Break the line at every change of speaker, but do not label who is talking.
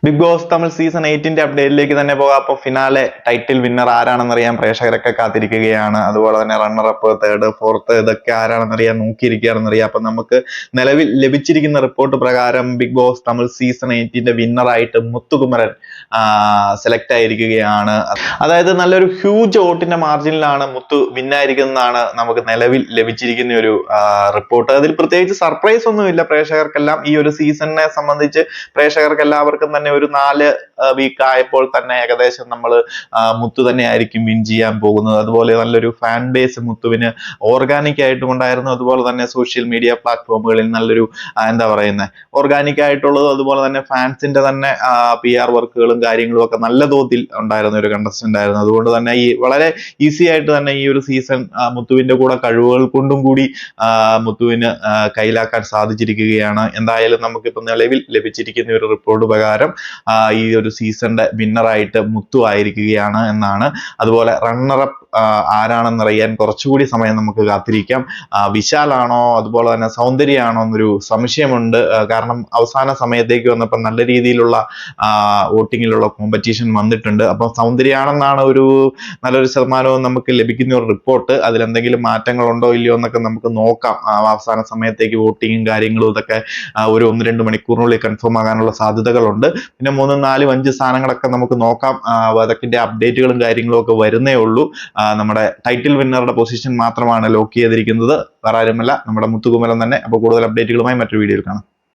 Big Boss Tamil season 8 അപ്ഡേറ്റിലേക്ക് തന്നെ പോകാം. അപ്പോൾ ഫിനാലെ ടൈറ്റിൽ വിന്നർ ആരാണെന്നറിയാൻ പ്രേക്ഷകരൊക്കെ കാത്തിരിക്കുകയാണ്. അതുപോലെ തന്നെ റണ്ണർ അപ്പ്, തേർഡ്, ഫോർത്ത് ഇതൊക്കെ ആരാണെന്നറിയാൻ നോക്കിയിരിക്കുകയാണെന്നറിയാം. അപ്പൊ നമുക്ക് നിലവിൽ ലഭിച്ചിരിക്കുന്ന റിപ്പോർട്ട് പ്രകാരം ബിഗ് ബോസ് തമിഴ് സീസൺ 8 വിന്നറായിട്ട് മുത്തുകുമരൻ സെലക്ട് ആയിരിക്കുകയാണ്. അതായത് നല്ലൊരു ഹ്യൂജ് വോട്ടിന്റെ മാർജിനിലാണ് മുത്തു വിന്നായിരിക്കുന്നതാണ് നമുക്ക് നിലവിൽ ലഭിച്ചിരിക്കുന്ന ഒരു റിപ്പോർട്ട്. അതിൽ പ്രത്യേകിച്ച് സർപ്രൈസ് ഒന്നുമില്ല. പ്രേക്ഷകർക്കെല്ലാം ഈ ഒരു സീസണിനെ സംബന്ധിച്ച് പ്രേക്ഷകർക്ക് എല്ലാവർക്കും തന്നെ ഒരു 4 വീക്ക് ആയപ്പോൾ തന്നെ ഏകദേശം നമ്മൾ മുത്തു തന്നെ ആയിരിക്കും വിൻ ചെയ്യാൻ പോകുന്നത്. അതുപോലെ നല്ലൊരു ഫാൻ ബേസ് മുത്തുവിന് ഓർഗാനിക് ആയിട്ടും ഉണ്ടായിരുന്നു. അതുപോലെ തന്നെ സോഷ്യൽ മീഡിയ പ്ലാറ്റ്ഫോമുകളിൽ നല്ലൊരു എന്താ പറയുന്നത് ഓർഗാനിക് ആയിട്ടുള്ളതും അതുപോലെ തന്നെ ഫാൻസിന്റെ തന്നെ PR വർക്കുകളും കാര്യങ്ങളും ഒക്കെ നല്ല തോതിൽ ഉണ്ടായിരുന്ന ഒരു കണ്ടസ്റ്റന്റ് ആയിരുന്നു. അതുകൊണ്ട് തന്നെ ഈ വളരെ ഈസി ആയിട്ട് തന്നെ ഈ ഒരു സീസൺ മുത്തുവിന്റെ കൂടെ കഴിവുകൾ കൊണ്ടും കൂടി മുത്തുവിന് കയ്യിലാക്കാൻ സാധിച്ചിരിക്കുകയാണ്. എന്തായാലും നമുക്കിപ്പോ നിലവിൽ ലഭിച്ചിരിക്കുന്ന ഒരു റിപ്പോർട്ട് പ്രകാരം ഈ ഒരു സീസണിന്റെ വിന്നറായിട്ട് മുത്തു ആയിരിക്കുകയാണ് എന്നാണ്. അതുപോലെ റണ്ണറപ്പ് ആരാണെന്നറിയാൻ കുറച്ചുകൂടി സമയം നമുക്ക് കാത്തിരിക്കാം. വിശാലാണോ അതുപോലെ തന്നെ സൗന്ദര്യമാണോ എന്നൊരു സംശയമുണ്ട്. കാരണം അവസാന സമയത്തേക്ക് വന്നപ്പോൾ നല്ല രീതിയിലുള്ള വോട്ടിങ്ങിലുള്ള കോമ്പറ്റീഷൻ വന്നിട്ടുണ്ട്. അപ്പൊ സൗന്ദര്യമാണെന്നാണ് നല്ലൊരു ശതമാനവും നമുക്ക് ലഭിക്കുന്ന ഒരു റിപ്പോർട്ട്. അതിലെന്തെങ്കിലും മാറ്റങ്ങളുണ്ടോ ഇല്ലയോ എന്നൊക്കെ നമുക്ക് നോക്കാം. അവസാന സമയത്തേക്ക് വോട്ടിങ്ങും കാര്യങ്ങളും ഇതൊക്കെ ഒരു 1-2 മണിക്കൂറിനുള്ളിൽ കൺഫേം ആകാനുള്ള സാധ്യതകളുണ്ട്. പിന്നെ 3, 4, 5 സ്ഥാനങ്ങളൊക്കെ നമുക്ക് നോക്കാം. അതൊക്കെ അപ്ഡേറ്റുകളും കാര്യങ്ങളും ഒക്കെ വരുന്നേ ഉള്ളൂ. നമ്മുടെ ടൈറ്റിൽ വിന്നറുടെ പൊസിഷൻ മാത്രമാണ് ലോക്ക് ചെയ്തിരിക്കുന്നത്. വേറെ ആരുമല്ല, നമ്മുടെ മുത്തുകുമരൻ തന്നെ. അപ്പോൾ കൂടുതൽ അപ്ഡേറ്റുകളുമായി മറ്റൊരു വീഡിയോയിൽ കാണാം.